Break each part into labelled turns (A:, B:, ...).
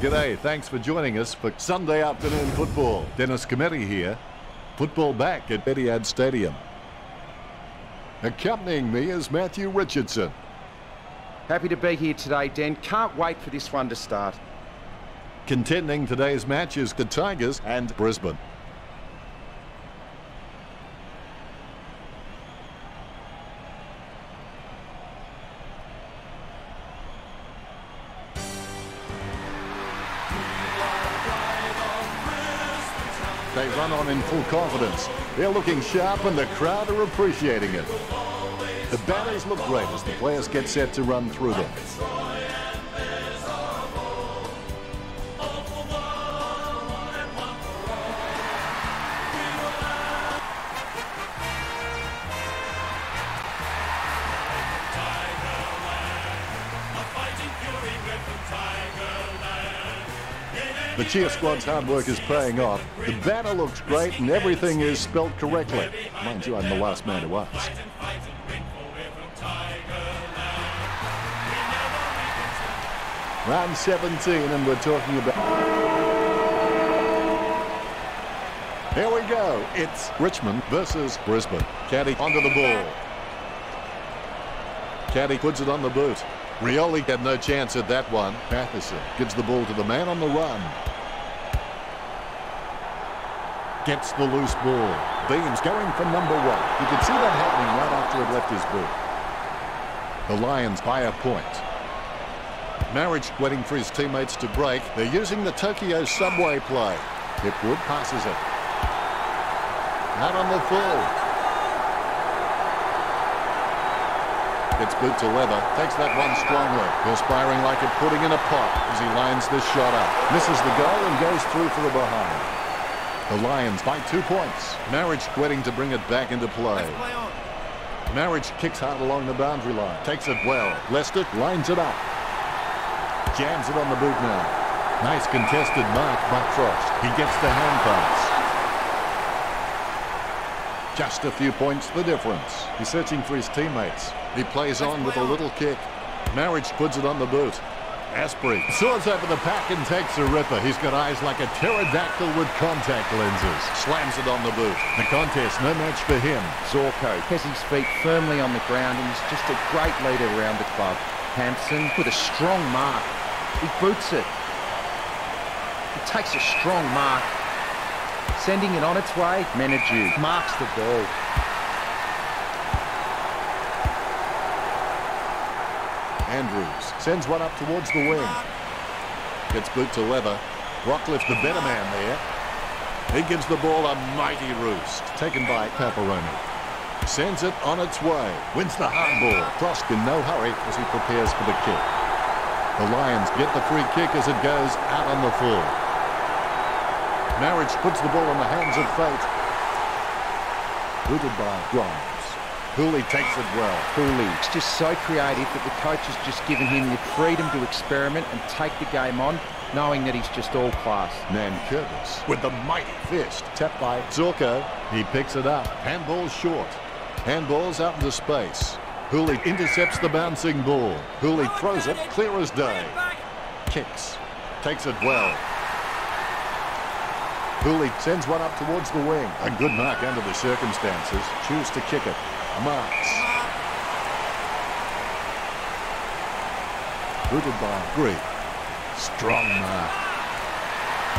A: G'day, thanks for joining us for Sunday afternoon football. Dennis Cometti here. Football back at Etihad Stadium. Accompanying me is Matthew Richardson.
B: Happy to be here today, Den. Can't wait for this one to start.
A: Contending today's match is the Tigers and Brisbane. They run on in full confidence. They're looking sharp and the crowd are appreciating it. The banners look great as the players get set to run through them. The cheer squad's hard work is paying off. The banner looks great and everything is spelled correctly. Mind you, I'm the last man to ask. Round 17 and we're talking about... Here we go. It's Richmond versus Brisbane. Caddy onto the ball. Caddy puts it on the boot. Rioli had no chance at that one. Patterson gives the ball to the man on the run. Gets the loose ball. Beams going for number one. You could see that happening right after it left his boot. The Lions by a point. Marriage waiting for his teammates to break. They're using the Tokyo subway play. Hipwood passes it. Out on the full. Gets boot to leather. Takes that one strongly. Perspiring like it putting in a pot as he lines this shot up. Misses the goal and goes through for a behind. The Lions by 2 points. Marriage waiting to bring it back into play. Marriage kicks hard along the boundary line. Takes it well. Lester lines it up. Jams it on the boot now. Nice contested mark by Frost. He gets the hand pass. Just a few points the difference. He's searching for his teammates. He plays on with a little kick. Marriage puts it on the boot. Asprey soars over the pack and takes a ripper. He's got eyes like a pterodactyl with contact lenses. Slams it on the boot. The contest, no match for him.
B: Zorko has his feet firmly on the ground and is just a great leader around the club. Hampson with a strong mark. He boots it. He takes a strong mark. Sending it on its way. Menadue marks the ball.
A: Andrews sends one up towards the wing. Gets boot to leather. Rockcliffe the better man there. He gives the ball a mighty roost. Taken by Paparoni. Sends it on its way. Wins the hard ball. Frost in no hurry as he prepares for the kick. The Lions get the free kick as it goes out on the full. Marriage puts the ball in the hands of fate. Booted by Grimes. Cooley takes it well.
B: Cooley is just so creative that the coach has just given him the freedom to experiment and take the game on, knowing that he's just all class.
A: Nan Curtis with the mighty fist. Tapped by Zorko. He picks it up. Handball's short. Handball's out into space. Cooley intercepts the bouncing ball. Cooley throws it clear as day. Kicks. Takes it well. Cooley sends one up towards the wing. A good mark under the circumstances. Choose to kick it. Marks. Booted by Green. Strong mark.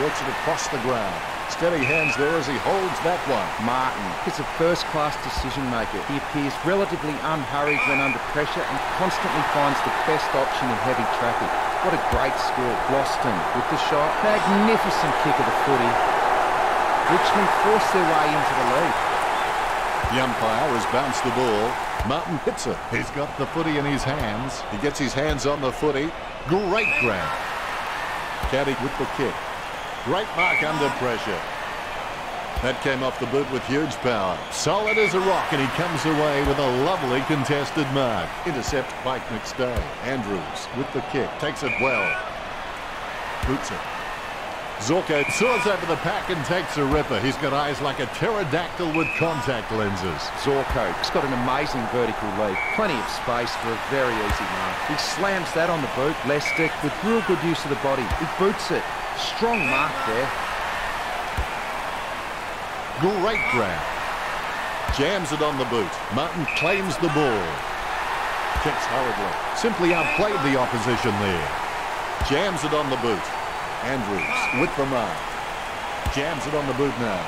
A: Works it across the ground. Steady hands there as he holds that one.
B: Martin is a first-class decision maker. He appears relatively unhurried when under pressure and constantly finds the best option in heavy traffic. What a great skill. Boston with the shot. Magnificent kick of the footy. Richmond forced their way into the lead.
A: The umpire has bounced the ball. Martin hits it. He's got the footy in his hands. He gets his hands on the footy. Great grab. Caddy with the kick. Great mark under pressure. That came off the boot with huge power. Solid as a rock, and he comes away with a lovely contested mark. Intercept by McStay. Andrews with the kick. Takes it well. Boots it. Zorko soars over the pack and takes a ripper. He's got eyes like a pterodactyl with contact lenses.
B: Zorko's got an amazing vertical leap. Plenty of space for a very easy mark. He slams that on the boot. Lestick with real good use of the body. He boots it. Strong mark there.
A: Great grab. Jams it on the boot. Martin claims the ball. Kicks hurriedly. Simply outplayed the opposition there. Jams it on the boot. Andrews with the mark. Jams it on the boot now.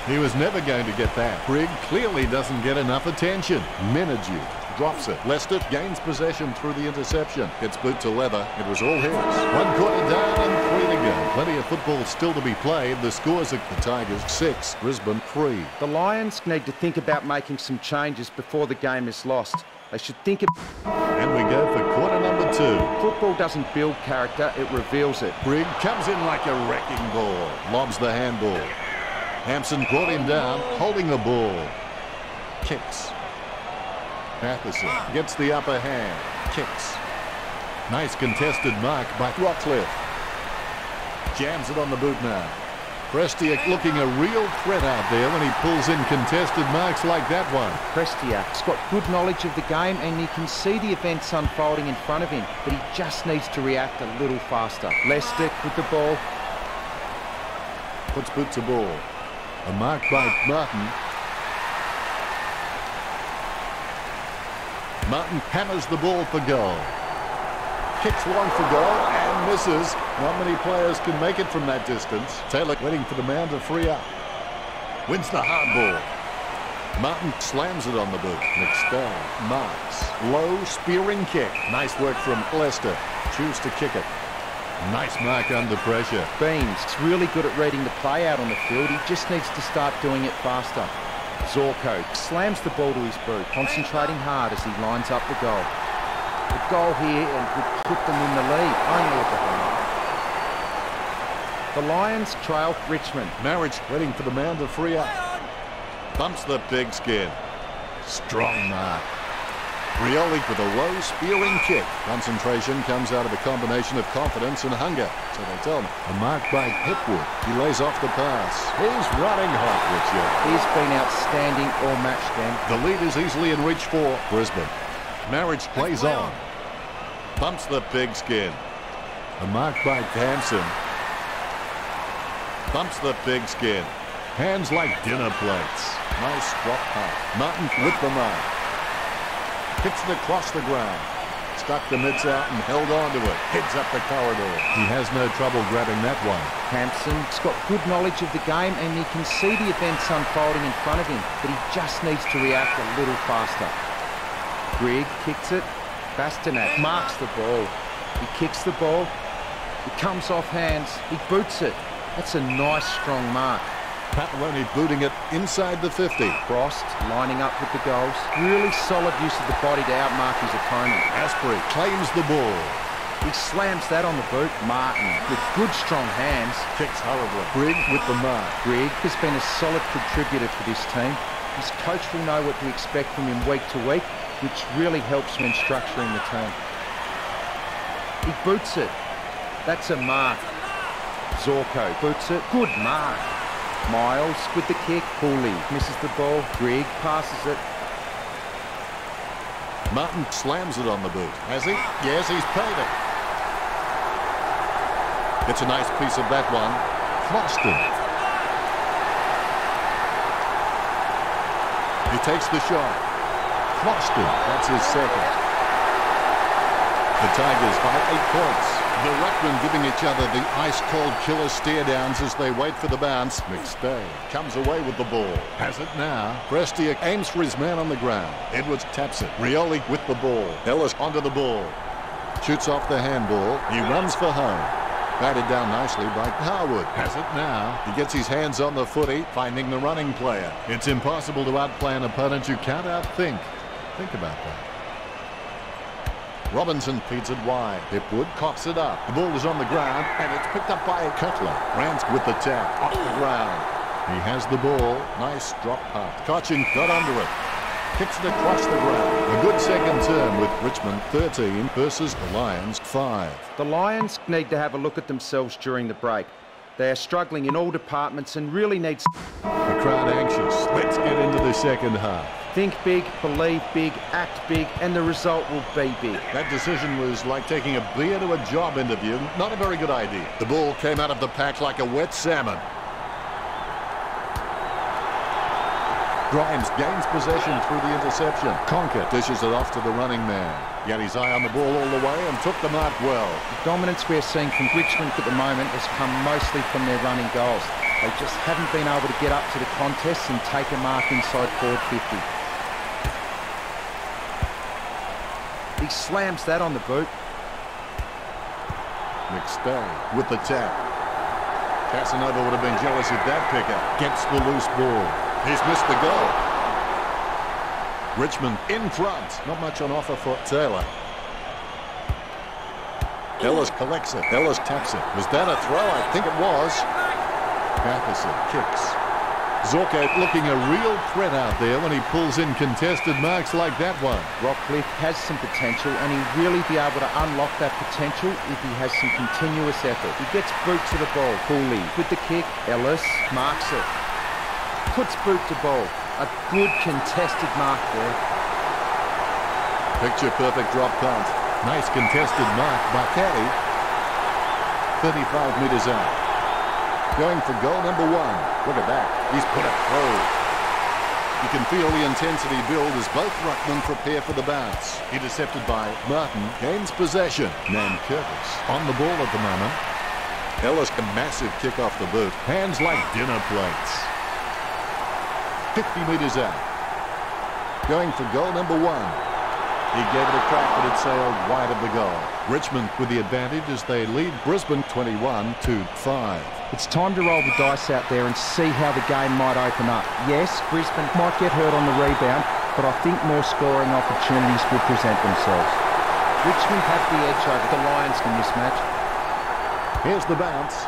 A: He was never going to get that. Grigg clearly doesn't get enough attention. Minedew drops it. Lester gains possession through the interception. Gets boot to leather. It was all his. 1 quarter down and 3 to go. Plenty of football still to be played. The scores are the Tigers 6, Brisbane 3.
B: The Lions need to think about making some changes before the game is lost. They should think of...
A: And we go for quarter number 2.
B: Football doesn't build character, it reveals it.
A: Grigg comes in like a wrecking ball. Lobs the handball. Hampson brought him down, holding the ball. Kicks. Matheson gets the upper hand. Kicks. Nice contested mark by Rockcliffe. Jams it on the boot now. Prestiak looking a real threat out there when he pulls in contested marks like that one.
B: Prestiak's got good knowledge of the game and he can see the events unfolding in front of him, but he just needs to react a little faster. Lestick with the ball.
A: Puts boot to ball. A mark by Martin. Martin hammers the ball for goal. Kicks long for goal and misses. Not many players can make it from that distance. Taylor waiting for the man to free up. Wins the hard ball. Martin slams it on the boot. McStay marks. Low spearing kick. Nice work from Lester. Choose to kick it. Nice mark under pressure.
B: Beams really good at reading the play out on the field. He just needs to start doing it faster. Zorko slams the ball to his boot, concentrating hard as he lines up the goal. The goal here and would put them in the lead, only at the home. The Lions trail Richmond.
A: Marriage waiting for the man to free up. Bumps the pigskin. Strong mark. Rioli with a low spearing kick. Concentration comes out of a combination of confidence and hunger, so they tell me. A mark by Hipwood. He lays off the pass. He's running hot, Richard.
B: He's been outstanding all match then.
A: The lead is easily in reach for Brisbane. Marriage plays on. Bumps the pigskin. A mark by Hampson. Bumps the pigskin. Hands like dinner plates. Nice drop pass. Martin with the mark. Kicks it across the ground. Stuck the mitts out and held on to it. Heads up the corridor. He has no trouble grabbing that one.
B: Hampson's got good knowledge of the game and he can see the events unfolding in front of him, but he just needs to react a little faster. Grigg kicks it. Bastanak marks the ball. He kicks the ball. It comes off hands. He boots it. That's a nice, strong mark.
A: Pataloni booting it inside the 50.
B: Frost lining up with the goals. Really solid use of the body to outmark his opponent.
A: Asprey claims the ball.
B: He slams that on the boot. Martin with good, strong hands.
A: Kicks hurriedly. Grigg with the mark.
B: Grigg has been a solid contributor for this team. His coach will know what to expect from him week to week, which really helps when structuring the team. He boots it. That's a mark. Zorko boots it. Good mark. Miles with the kick. Cooley misses the ball. Grigg passes it.
A: Martin slams it on the boot. Has he? Yes, he's paid it. It's a nice piece of that one. Floston. He takes the shot. Floston. That's his second. The Tigers by 8 points. The ruckmen giving each other the ice-cold killer stare-downs as they wait for the bounce. McStay comes away with the ball. Has it now. Prestiak aims for his man on the ground. Edwards taps it. Rioli with the ball. Ellis onto the ball. Shoots off the handball. He runs for home. Batted down nicely by Harwood. Has it now. He gets his hands on the footy, finding the running player. It's impossible to outplay an opponent you can't outthink. Think about that. Robinson feeds it wide. Hipwood coughs it up. The ball is on the ground, and it's picked up by Cutler. Rance with the tap. Off the ground. He has the ball. Nice drop pass. Cochin got under it. Kicks it across the ground. A good second term with Richmond 13 versus the Lions 5.
B: The Lions need to have a look at themselves during the break. They are struggling in all departments and really need...
A: The crowd anxious. Let's get into the second half.
B: Think big, believe big, act big, and the result will be big.
A: That decision was like taking a beer to a job interview. Not a very good idea. The ball came out of the pack like a wet salmon. Grimes gains possession through the interception. Conker dishes it off to the running man. He had his eye on the ball all the way and took the mark well.
B: The dominance we're seeing from Richmond at the moment has come mostly from their running goals. They just haven't been able to get up to the contest and take a mark inside forward 50. He slams that on the boot. McStay with the tap. Casanova would have been jealous of that pickup. Gets the loose ball. He's missed the goal. Richmond in front. Not much on offer for Taylor. Ellis collects it. Ellis taps it. Was that a throw? I think it was. Patterson kicks. Zorko looking a real threat out there when he pulls in contested marks like that one. Rockcliffe has some potential and he'll really be able to unlock that potential if he has some continuous effort. He gets boot to the ball. Cooley with the kick. Ellis marks it. Puts boot to ball. A good contested mark there. Picture perfect drop punt. Nice contested mark by Caddy. 35 metres out. Going for goal number 1. Look at that. He's put it through. You can feel the intensity build as both ruckmen prepare for the bounce. Intercepted by Martin. Gains possession. Curtis on the ball at the moment. Ellis a massive kick off the boot. Hands like dinner plates. 50 metres out. Going for goal number 1. He gave it a crack, but it sailed wide of the goal. Richmond with the advantage as they lead Brisbane 21-5. It's time to roll the dice out there and see how the game might open up. Yes, Brisbane might get hurt on the rebound, but I think more scoring opportunities will present themselves. Richmond have the edge over the Lions in this match. Here's the bounce.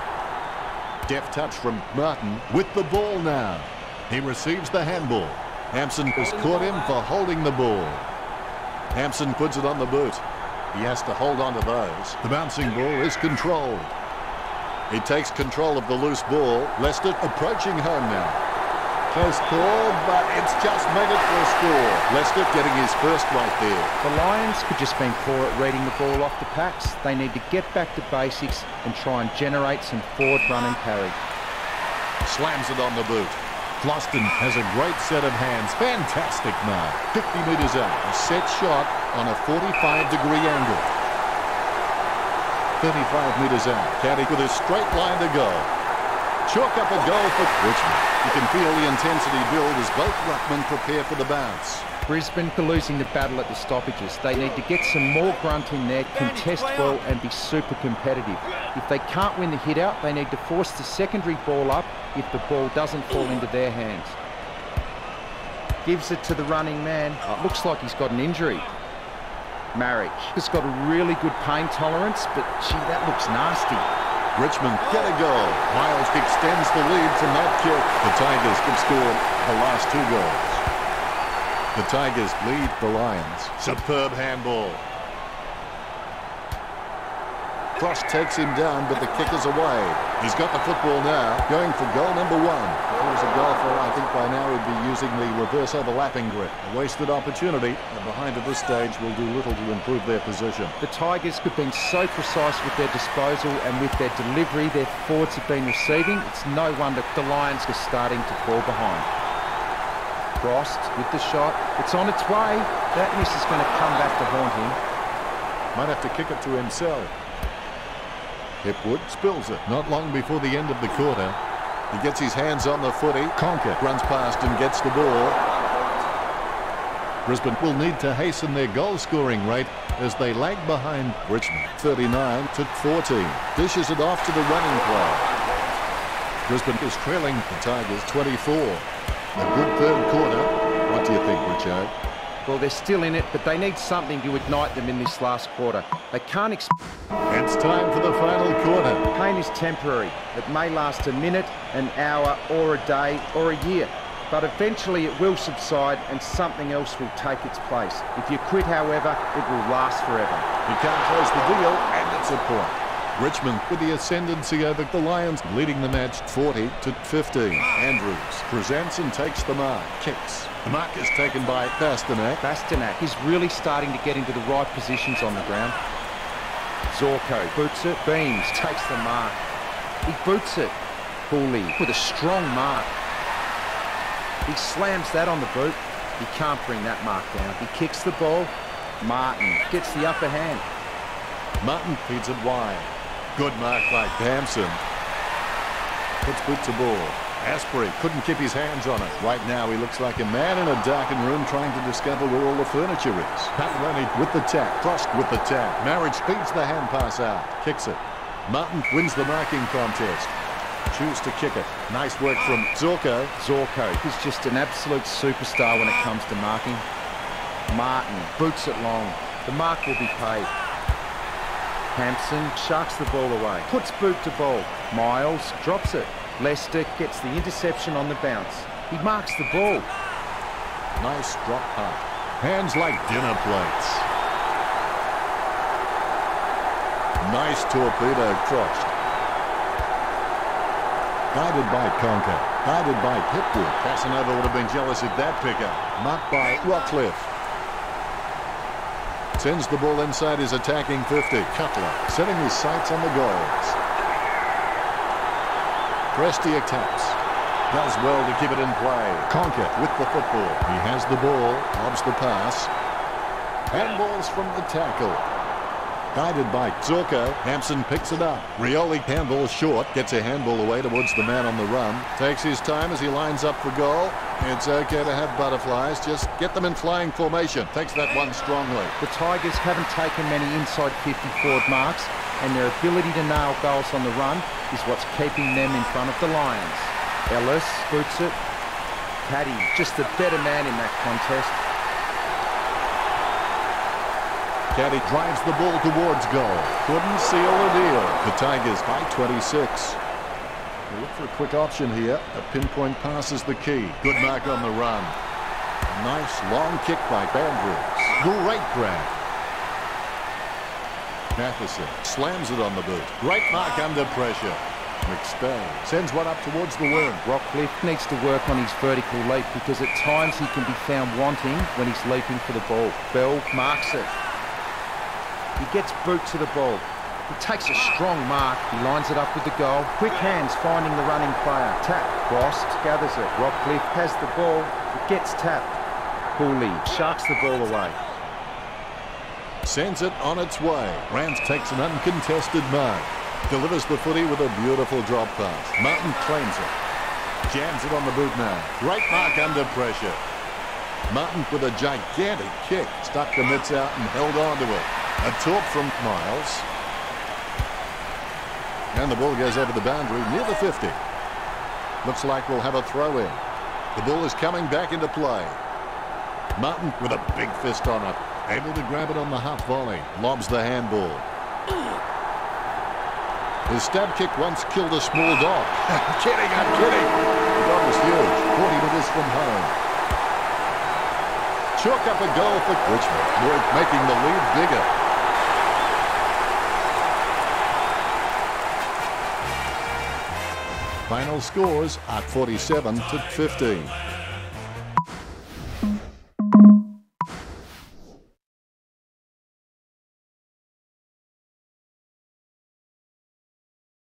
B: Deft touch from Martin with the ball now. He receives the handball. Hampson has caught him for holding the ball. Hampson puts it on the boot. He has to hold on to those. The bouncing ball is controlled. He takes control of the loose ball. Leicester approaching home now. Close call, but it's just made it for a score. Leicester getting his first right there. The Lions could just been poor at reading the ball off the packs. They need to get back to basics and try and generate some forward run and carry. Slams it on the boot. Floston has a great set of hands. Fantastic mark. 50 metres out. A set shot on a 45-degree angle. 35 metres out. Caddy with a straight line to go. Chalk up a goal for Richmond. You can feel the intensity build as both ruckmen prepare for the bounce. Brisbane are losing the battle at the stoppages. They need to get some more grunt in there, contest well and be super competitive. If they can't win the hit out, they need to force the secondary ball up if the ball doesn't fall into their hands. Gives it to the running man. It looks like he's got an injury. Marriage has got a really good pain tolerance, but gee, that looks nasty. Richmond get a goal. Miles extends the lead from that kick. The Tigers have scored the last 2 goals. The Tigers lead the Lions. Superb handball. Frost takes him down, but the kick is away. He's got the football now, going for goal number 1. If he was a golfer, I think by now he'd be using the reverse overlapping grip. A wasted opportunity, and behind at this stage will do little to improve their position. The Tigers have been so precise with their disposal and with their delivery their forwards have been receiving. It's no wonder the Lions are starting to fall behind. Frost with the shot. It's on its way. That miss is going to come back to haunt him. Might have to kick it to himself. Hipwood spills it. Not long before the end of the quarter. He gets his hands on the footy. Conker runs past and gets the ball. Brisbane will need to hasten their goal-scoring rate as they lag behind Richmond. 39-14. Dishes it off to the running play. Brisbane is trailing the Tigers 24. A good third quarter. What do you think, Richard? Well, they're still in it, but they need something to ignite them in this last quarter. They can't It's time for the final quarter. Pain is temporary. It may last a minute, an hour, or a day, or a year. But eventually it will subside and something else will take its place. If you quit, however, it will last forever. You can't close the deal, and it's a point.
A: Richmond with the ascendancy over the Lions, leading the match 40-15. Andrews presents and takes the mark. Kicks. The mark is taken by Tstashe.
B: Tstashe is really starting to get into the right positions on the ground. Zorko boots it. Beams takes the mark. He boots it. Cooley with a strong mark. He slams that on the boot. He can't bring that mark down. He kicks the ball. Martin gets the upper hand.
A: Martin feeds it wide. Good mark by Hampson. Puts boot to ball. Asprey couldn't keep his hands on it. Right now he looks like a man in a darkened room trying to discover where all the furniture is. Patlani with the tap. Frost with the tap. Marriage feeds the hand pass out. Kicks it. Martin wins the marking contest. Choose to kick it. Nice work from Zorko.
B: Zorko is just an absolute superstar when it comes to marking. Martin boots it long. The mark will be paid. Hampson sharks the ball away. Puts boot to ball. Miles drops it. Lester gets the interception on the bounce. He marks the ball.
A: Nice drop punt. Hands like dinner plates. Nice torpedo crushed. Guided by Conker. Guided by Pitwood. Casanova would have been jealous of that pickup. Marked by Rockcliffe. Sends the ball inside his attacking 50. Cutler setting his sights on the goals. Presti attacks. Does well to keep it in play. Conker with the football. He has the ball. Lobs the pass. Handballs from the tackle. Guided by Zorko. Hampson picks it up. Rioli handballs short. Gets a handball away towards the man on the run. Takes his time as he lines up for goal. It's okay to have butterflies. Just get them in flying formation. Takes that one strongly.
B: The Tigers haven't taken many inside 50 forward marks, and their ability to nail goals on the run is what's keeping them in front of the Lions. Ellis boots it. Caddy, just the better man in that contest.
A: Caddy drives the ball towards goal. Couldn't seal the deal. The Tigers by 26. We'll look for a quick option here. A pinpoint pass is the key. Good mark on the run. A nice long kick by Andrews. Great grab. Matheson slams it on the boot. Great mark under pressure. McStay sends one up towards the wing.
B: Rockcliffe needs to work on his vertical leap because at times he can be found wanting when he's leaping for the ball. Bell marks it. He gets boot to the ball. He takes a strong mark. He lines it up with the goal. Quick hands finding the running player. Tap. Frost gathers it. Rockcliffe has the ball. It gets tapped. Cooley sharks the ball away.
A: Sends it on its way. Rance takes an uncontested mark. Delivers the footy with a beautiful drop pass. Martin claims it. Jams it on the boot now. Great mark under pressure. Martin with a gigantic kick. Stuck the mitts out and held on to it. A talk from Miles. And the ball goes over the boundary near the 50. Looks like we'll have a throw in. The ball is coming back into play. Martin with a big fist on it. Able to grab it on the half volley. Lobs the handball. His stab kick once killed a small dog. I'm kidding. The dog was huge. 40 metres from home. Chalk up a goal for Richmond. Lloyd making the lead bigger. Final scores are 47-15.